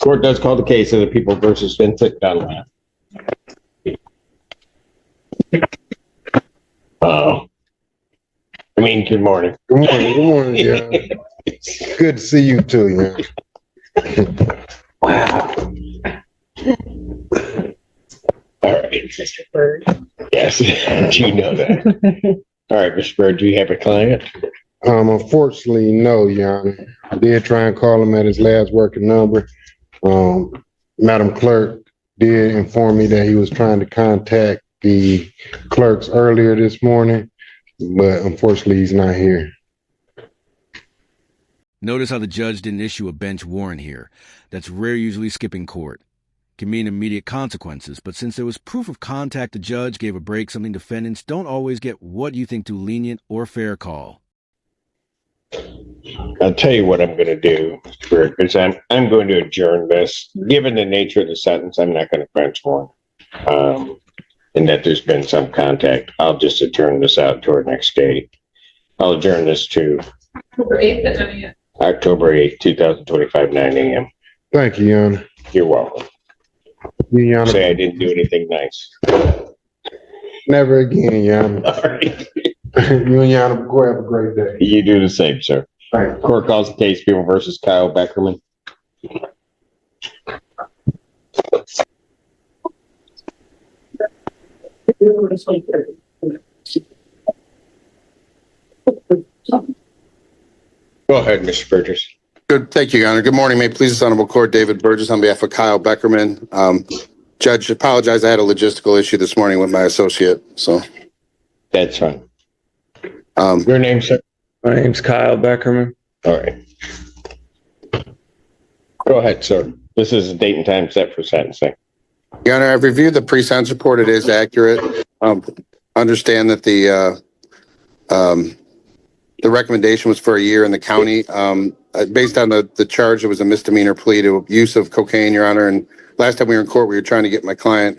Court does call the case of the People versus Vincent Dunlap. Good morning. Good morning, yeah. Good to see you too, yeah. Wow. All right, Mr. Bird. Yes, you know that. All right, Mr. Bird, do you have a client? Unfortunately, no, Your Honor. I did try and call him at his last working number. Madam Clerk did inform me that he was trying to contact the clerks earlier this morning, but unfortunately, he's not here. Notice how the judge didn't issue a bench warrant here. That's rare, usually skipping court. Can mean immediate consequences, but since there was proof of contact, the judge gave a break, something defendants don't always get what you think too lenient or fair call. I'll tell you what I'm going to do, Mr. Bird, because I'm going to adjourn this. Given the nature of the sentence, I'm not going to bench warrant. And that there's been some contact. I'll just adjourn this out to our next day. I'll adjourn this to October 8th, 2025, 9 a.m. Thank you, Your Honor. You're welcome. Your Honor. Say I didn't do anything nice. Never again, Your Honor. All right. You and Your Honor, go have a great day. You do the same, sir. Thank you. Court calls the case People versus Kyle Beckerman. Go ahead, Mr. Burgess. Good. Thank you, Your Honor. Good morning. May it please this honorable court, David Burgess on behalf of Kyle Beckerman. Judge, apologize. I had a logistical issue this morning with my associate. So That's fine. Your name, sir? My name's Kyle Beckerman. All right. Go ahead, sir. This is a date and time set for sentencing. Your Honor, I've reviewed the pre-sentence report. It is accurate. Understand that the recommendation was for a year in the county. Based on the charge, it was a misdemeanor plea to use of cocaine, Your Honor. And last time we were in court, we were trying to get my client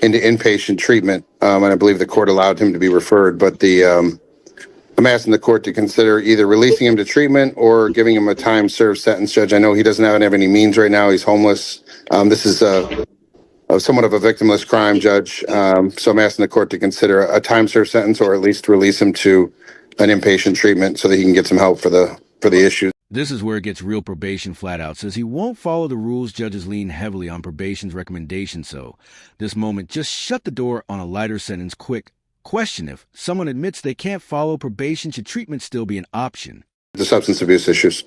into inpatient treatment, and I believe the court allowed him to be referred. But I'm asking the court to consider either releasing him to treatment or giving him a time-served sentence, Judge. I know he doesn't have any means right now. He's homeless. This is somewhat of a victimless crime, Judge. So I'm asking the court to consider a time-served sentence or at least release him to an inpatient treatment so that he can get some help for the issue. This is where it gets real. Probation flat out says he won't follow the rules. Judges lean heavily on probation's recommendation. So this moment, just shut the door on a lighter sentence quick. Question: if someone admits they can't follow probation, should treatment still be an option? The substance abuse issues.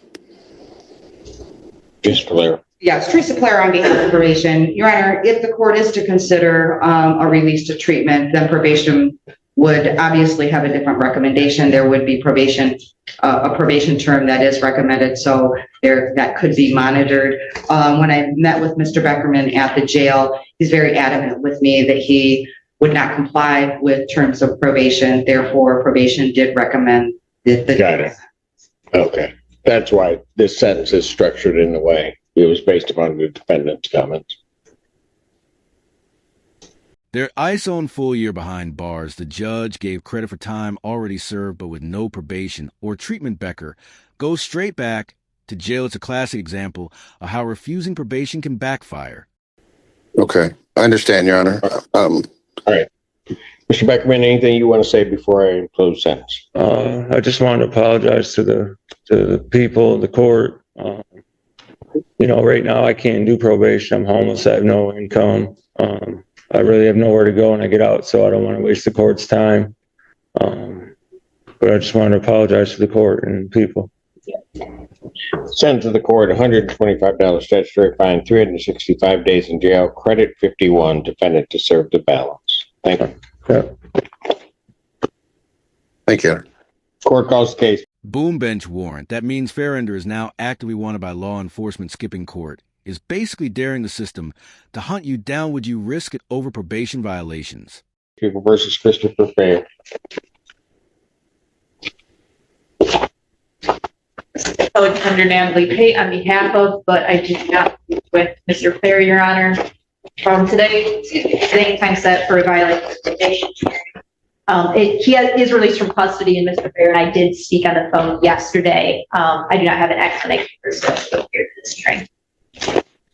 Just clear. Yes, Teresa Clare on behalf of probation. Your Honor, if the court is to consider a release to treatment, then probation would obviously have a different recommendation. There would be probation, a probation term that is recommended, so that could be monitored. When I met with Mr. Beckerman at the jail, he's very adamant with me that he would not comply with terms of probation. Therefore, probation did recommend the Got it. Okay. That's why this sentence is structured in the way. It was based upon the defendant's comments. Their ISO full year behind bars. The judge gave credit for time already served, but with no probation or treatment. Becker goes straight back to jail. It's a classic example of how refusing probation can backfire. Okay. I understand, Your Honor. All right. Mr. Beckerman, anything you want to say before I close sentence? I just wanted to apologize to the people, the court. Right now I can't do probation. I'm homeless. I have no income. I really have nowhere to go when I get out, so I don't want to waste the court's time. But I just wanted to apologize to the court and people. Send to the court $125 statutory fine, 365 days in jail, credit 51, defendant to serve the balance. Thank you. Yeah. Thank you. Court calls the case. Boom bench warrant. That means Fairender is now actively wanted by law enforcement. Skipping court is basically daring the system to hunt you down. Would you risk it over probation violations? People versus Christopher Fair. I would understandably pay on behalf of, but I do not with Mr. Fair, Your Honor. Today time set for a violation of probation. He is released from custody, and Mr. Fair and I did speak on the phone yesterday. I do not have an explanation for this hearing.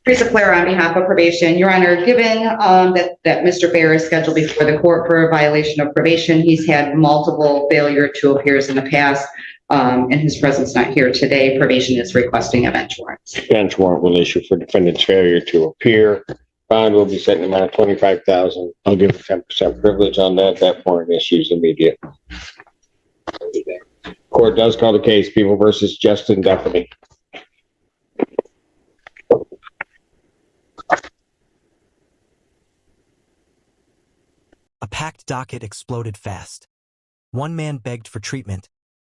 Teresa Clare on behalf of probation. Your Honor, given that Mr. Fair is scheduled before the court for a violation of probation, he's had multiple failure to appears in the past, and his presence not here today. Probation is requesting a bench warrant. Bench warrant will issue for defendant's failure to appear. Bond will be set in the amount of $25,000. I'll give a 10% privilege on that. That warrant issues immediate. Court does call the case People versus Justin Duffy. A packed docket exploded fast. One man begged for treatment,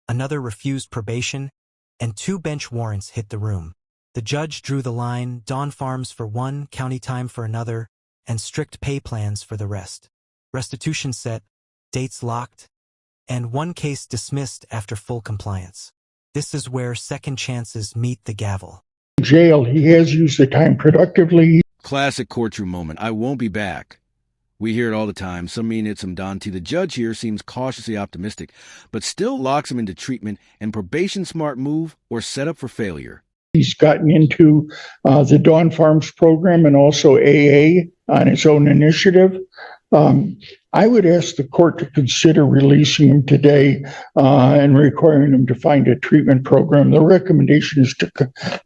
another refused probation, and 2 bench warrants hit the room. The judge drew the line, Dawn Farms for one, county time for another, and strict pay plans for the rest. Restitution set, dates locked, and one case dismissed after full compliance. This is where second chances meet the gavel. Jail, he has used the time productively. Classic courtroom moment. I won't be back. We hear it all the time. Some mean it, some don't. The judge here seems cautiously optimistic, but still locks him into treatment and probation. Smart move or set up for failure? He's gotten into the Dawn Farms program and also AA on his own initiative. I would ask the court to consider releasing him today and requiring him to find a treatment program. The recommendation is to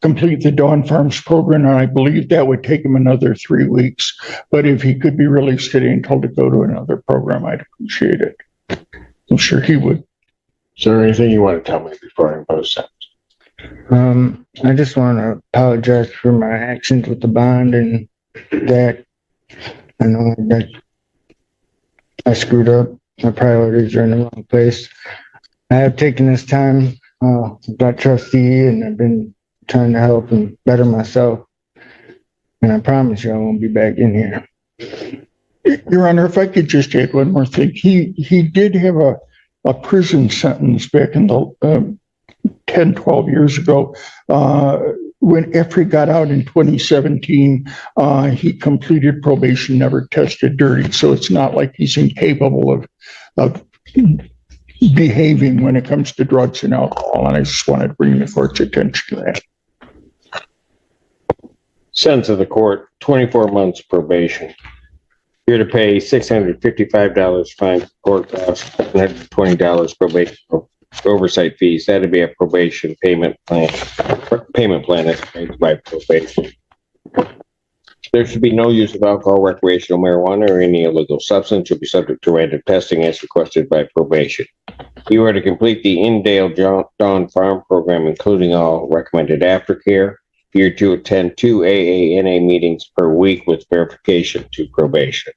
complete the Dawn Farms program, and I believe that would take him another 3 weeks. But if he could be released today and told to go to another program, I'd appreciate it. I'm sure he would. Is there anything you want to tell me before I impose sentence? I just want to apologize for my actions with the bond and that I know that I screwed up. My priorities are in the wrong place. I have taken this time, got trustee, and I've been trying to help and better myself. And I promise you I won't be back in here. Your Honor, if I could just add one more thing. He did have a prison sentence back in the 10, 12 years ago. After he got out in 2017, he completed probation, never tested dirty. So it's not like he's incapable of behaving when it comes to drugs and alcohol. And I just wanted to bring the court's attention to that. Sentence of the court, 24 months probation. You're to pay $655 fine for court costs, $120 probation oversight fees. That'd be a probation payment plan that's made by probation. There should be no use of alcohol, recreational marijuana, or any illegal substance. You'll be subject to random testing as requested by probation. You are to complete the in-Dale Dawn Farm program, including all recommended aftercare. You're to attend 2 AANA meetings per week with verification to probation.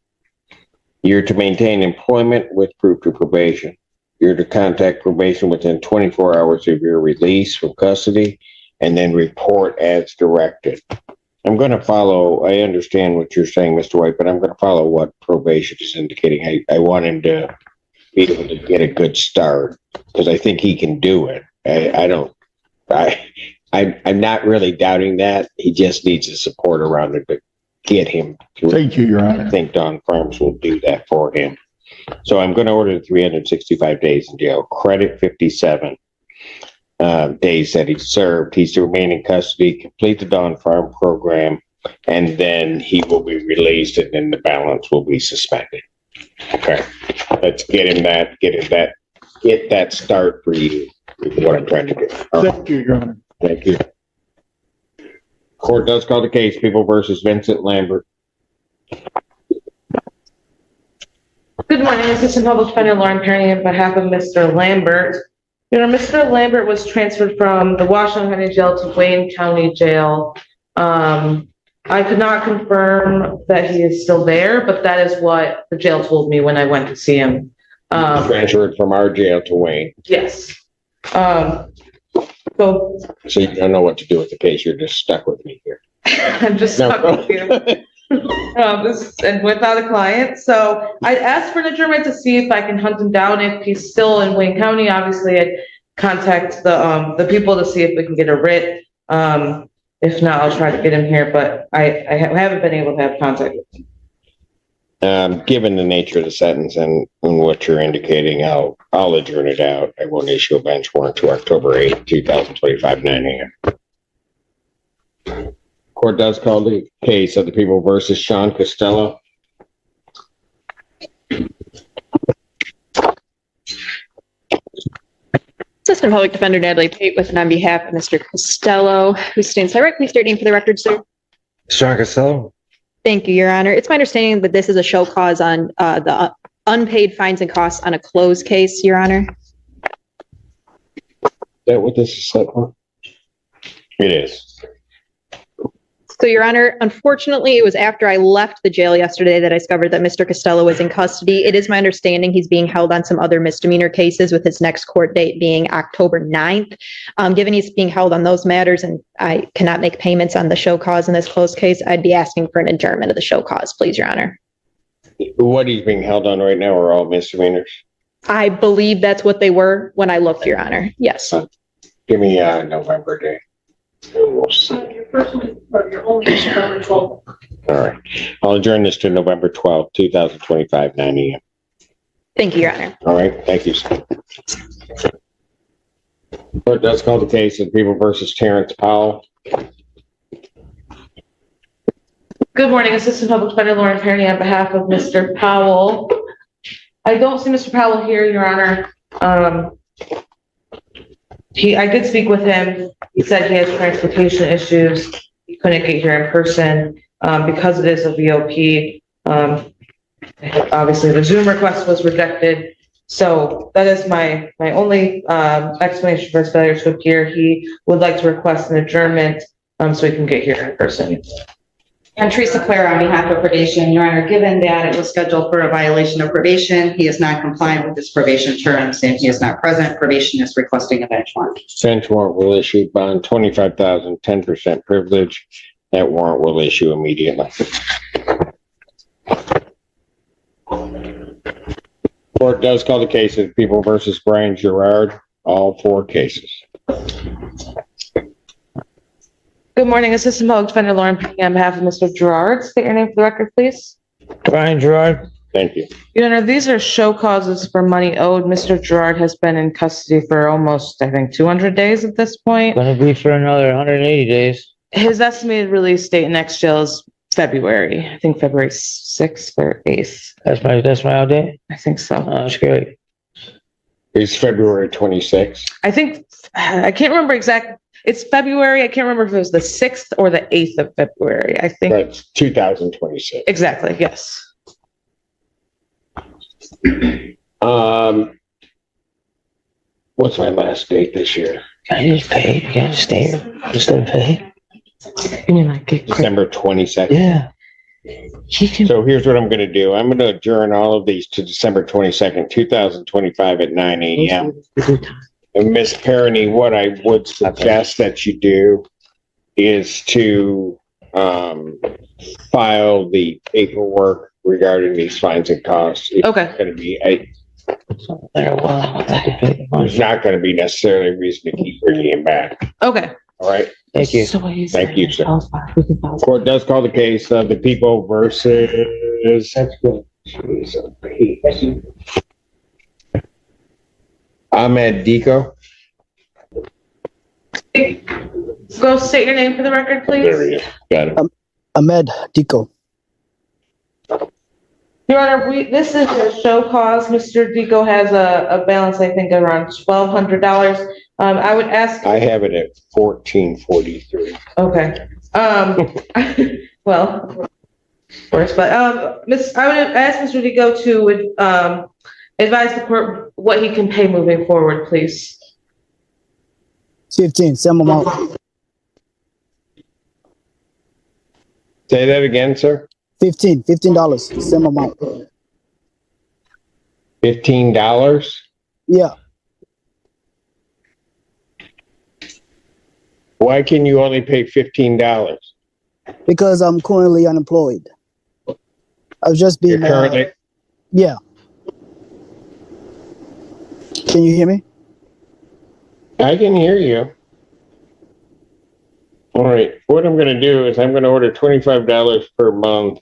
You're to maintain employment with proof to probation. You're to contact probation within 24 hours of your release from custody and then report as directed. I'm going to follow, I understand what you're saying, Mr. White, but I'm going to follow what probation is indicating. I want him to be able to get a good start because I think he can do it. I'm not really doubting that. He just needs the support around him to get him through. Thank you, Your Honor. I think Dawn Farms will do that for him. So I'm going to order 365 days in jail, credit 57 days that he served. He's to remain in custody, complete the Dawn Farm program, and then he will be released, and then the balance will be suspended. Okay, let's get that start for you. Is what I'm trying to do. Thank you, Your Honor. Thank you. Court does call the case People versus Vincent Lambert. Good morning, Assistant Public Defender Lauren Kearney on behalf of Mr. Lambert. Mr. Lambert was transferred from the Washington County Jail to Wayne County Jail. I could not confirm that he is still there, but that is what the jail told me when I went to see him. Transferred from our jail to Wayne. Yes. So you don't know what to do with the case. You're just stuck with me here. I'm just stuck with you. And without a client. So I asked for an adjournment to see if I can hunt him down. If he's still in Wayne County, obviously I'd contact the people to see if we can get a writ. If not, I'll try to get him here, but I haven't been able to have contact with him. Given the nature of the sentence and what you're indicating, I'll adjourn it out. I won't issue a bench warrant to October 8th, 2025, 9 a.m. Court does call the case of the people versus Sean Costello. Assistant Public Defender Natalie Pate with and on behalf of Mr. Costello, who stands directly state name for the record, sir. Sean Costello. Thank you, Your Honor. It's my understanding that this is a show cause on the unpaid fines and costs on a closed case, Your Honor. Is that what this is set for? It is. So, Your Honor, unfortunately, it was after I left the jail yesterday that I discovered that Mr. Costello was in custody. It is my understanding he's being held on some other misdemeanor cases, with his next court date being October 9th. Given he's being held on those matters and I cannot make payments on the show cause in this closed case, I'd be asking for an adjournment of the show cause, please, Your Honor. What he's being held on right now are all misdemeanors. I believe that's what they were when I looked, Your Honor. Yes. Give me a November date. We'll see. Your first one, or your only is November 12th. All right. I'll adjourn this to November 12th, 2025, 9 a.m. Thank you, Your Honor. All right. Thank you, sir. Court does call the case of People versus Terrence Powell. Good morning, Assistant Public Defender Lauren Perry on behalf of Mr. Powell. I don't see Mr. Powell here, Your Honor. I did speak with him. He said he has transportation issues. He couldn't get here in person because it is a VOP. Obviously, the Zoom request was rejected. So that is my only explanation for his failure to appear. He would like to request an adjournment so he can get here in person. And Teresa Claire on behalf of probation, Your Honor, given that it was scheduled for a violation of probation, he is not compliant with his probation terms and he is not present. Probation is requesting a bench warrant. Bench warrant will issue bond 25,000, 10% privilege. That warrant will issue immediately. Court does call the case of People versus Brian Gerard, all 4 cases. Good morning, Assistant Public Defender Lauren Perry on behalf of Mr. Gerard. State your name for the record, please. Brian Gerard. Thank you. Your Honor, these are show causes for money owed. Mr. Gerard has been in custody for almost, I think, 200 days at this point. Gonna be for another 180 days. His estimated release date in next jail is February. I think February 6th or 8th. That's my out day. I think so. Oh, that's great. It's February 26th. I think, I can't remember exactly. It's February. I can't remember if it was the 6th or the 8th of February. I think. That's 2026. Exactly. Yes. What's my last date this year? Can I just pay? Can I just stay here? Just let him pay? You mean like get December 22nd. Yeah. So here's what I'm going to do. I'm going to adjourn all of these to December 22nd, 2025 at 9 a.m. And Ms. Perrine, what I would suggest that you do is to file the paperwork regarding these fines and costs. It's Okay. going to be there's not going to be necessarily a reason to keep bringing him back. Okay. All right. Thank you. Thank you, sir. Court does call the case of the People versus. Ahmed Dico. Go state your name for the record, please. There he is. Got it. Ahmed Dico. Your Honor, this is a show cause. Mr. Dico has a balance, I think, around $1,200. I would ask. I have it at 1443. Okay. Well, of course, but I would ask Mr. Dico to advise the court what he can pay moving forward, please. 15, same amount. Say that again, sir. $15, same amount. $15? Yeah, Why can you only pay $15? because I'm currently unemployed. I've just been. You're currently. Yeah. Can you hear me? I can hear you. All right. What I'm going to do is I'm going to order $25 per month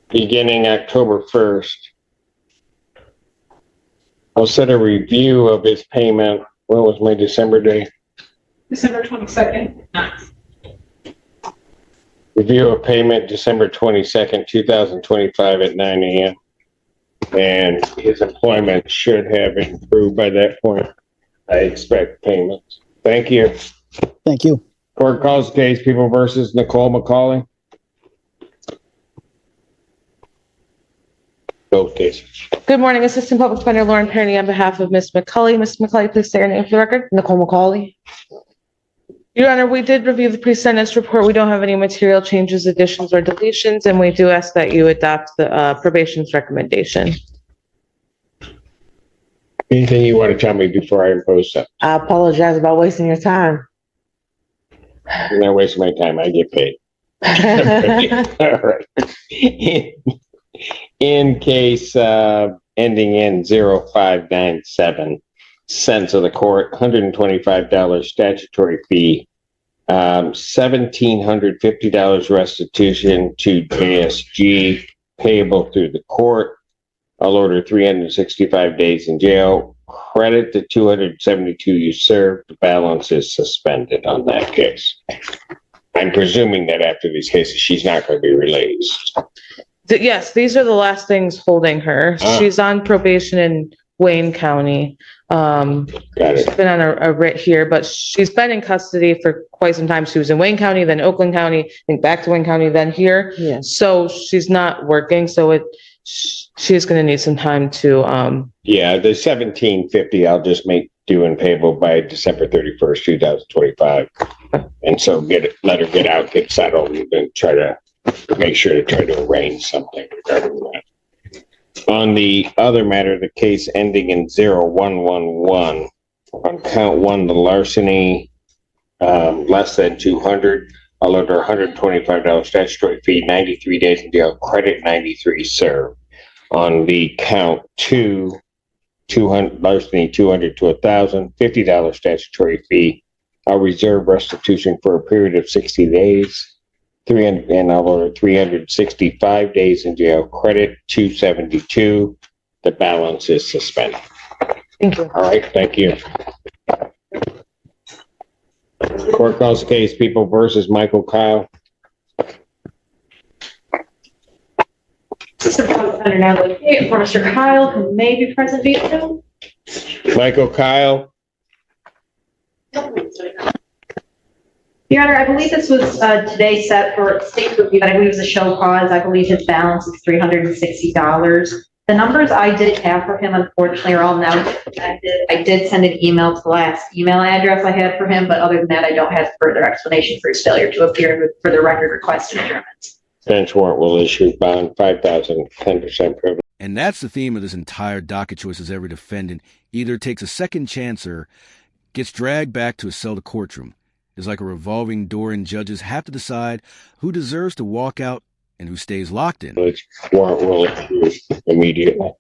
beginning October 1st. I'll set a review of his payment. What was my December day? December 22nd. Review of payment December 22nd, 2025 at 9 a.m. And his employment should have improved by that point. I expect payments. Thank you. Thank you. Court calls case People versus Nicole McCauley. Both cases. Good morning, Assistant Public Defender Lauren Perry on behalf of Ms. McCauley. Ms. McCauley, please say your name for the record. Nicole McCauley. Your Honor, we did review the pre-sentence report. We don't have any material changes, additions, or deletions, and we do ask that you adopt the probation's recommendation. Anything you want to tell me before I impose that? I apologize about wasting your time. I'm not wasting my time. I get paid. All right. In case ending in 0597, sentence of the court, $125 statutory fee, $1,750 restitution to JSG payable through the court. I'll order 365 days in jail. Credit the 272 you served. The balance is suspended on that case. I'm presuming that after these cases, she's not going to be released. Yes, these are the last things holding her. She's on probation in Wayne County. She's been on a writ here, but she's been in custody for quite some time. She was in Wayne County, then Oakland County, I think back to Wayne County, then here. Yeah. So she's not working. So she's going to need some time to. Yeah, the 1750 I'll just make due and payable by December 31st, 2025. And so let her get out, get settled, and try to make sure to try to arrange something regarding that. On the other matter, the case ending in 0111, on count one, the larceny, less than 200, I'll order $125 statutory fee, 93 days in jail, credit 93 served. On the count two, 200, larceny 200 to 1,000, $50 statutory fee. I'll reserve restitution for a period of 60 days. 300, and I'll order 365 days in jail, credit 272. The balance is suspended. Thank you. All right, thank you. Court calls case People versus Michael Kyle. Assistant Public Defender now looking for Mr. Kyle, who may be present via Zoom. Michael Kyle. Your Honor, I believe this was today set for state review, but I believe it was a show cause. I believe his balance is $360. The numbers I did have for him, unfortunately, are all now disconnected. I did send an email to the last email address I had for him, but other than that, I don't have further explanation for his failure to appear with for the record request and adjournments. Bench warrant will issue bond 5,000, 10% privilege. And that's the theme of this entire docket choices. Every defendant either takes a second chance or gets dragged back to a cell to courtroom. It's like a revolving door, and judges have to decide who deserves to walk out and who stays locked in. Warrant will issue immediately.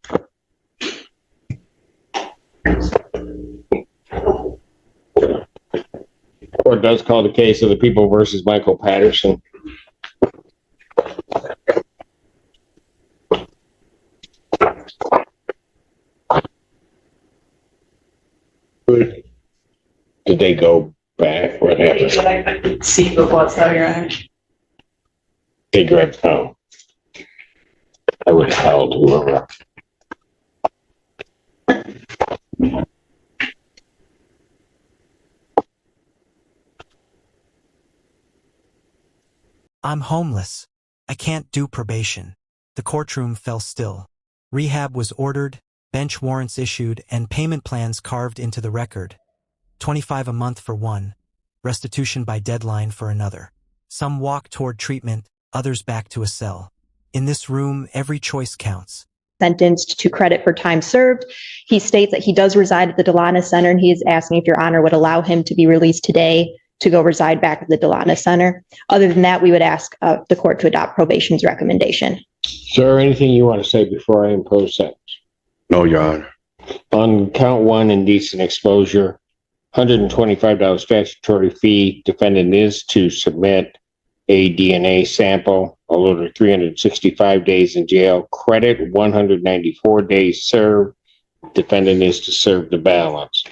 Court does call the case of the People versus Michael Patterson. Did they go back? What happened? See the what's out here. They grabbed home. I would have held whoever. I'm homeless. I can't do probation. The courtroom fell still. Rehab was ordered, bench warrants issued, and payment plans carved into the record. $25 a month for one, restitution by deadline for another. Some walk toward treatment, others back to a cell. In this room, every choice counts. Sentenced to credit for time served. He states that he does reside at the Delana Center, and he is asking if Your Honor would allow him to be released today to go reside back at the Delana Center. Other than that, we would ask the court to adopt probation's recommendation. Sir, anything you want to say before I impose sentence? No, Your Honor. On count one, indecent exposure, $125 statutory fee. Defendant is to submit a DNA sample. I'll order 365 days in jail. Credit 194 days served. Defendant is to serve the balance.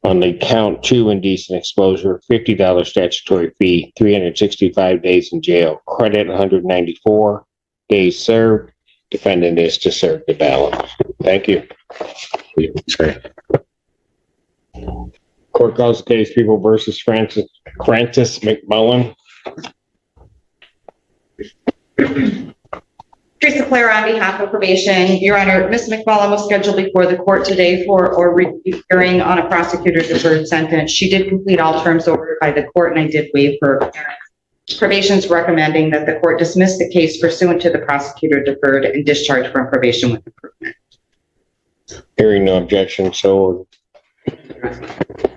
On the count 2 indecent exposure, $50 statutory fee, 365 days in jail, credit 194 days served. Defendant is to serve the balance. Thank you. Sorry. Court calls the case People versus Francis McMullen. Teresa Clare on behalf of probation. Your Honor, Ms. McMullen was scheduled before the court today for a hearing on a prosecutor deferred sentence. She did complete all terms ordered by the court, and I did waive her appearance. Probation's recommending that the court dismiss the case pursuant to the prosecutor deferred and discharge from probation with improvement. Hearing no objection, so ordered.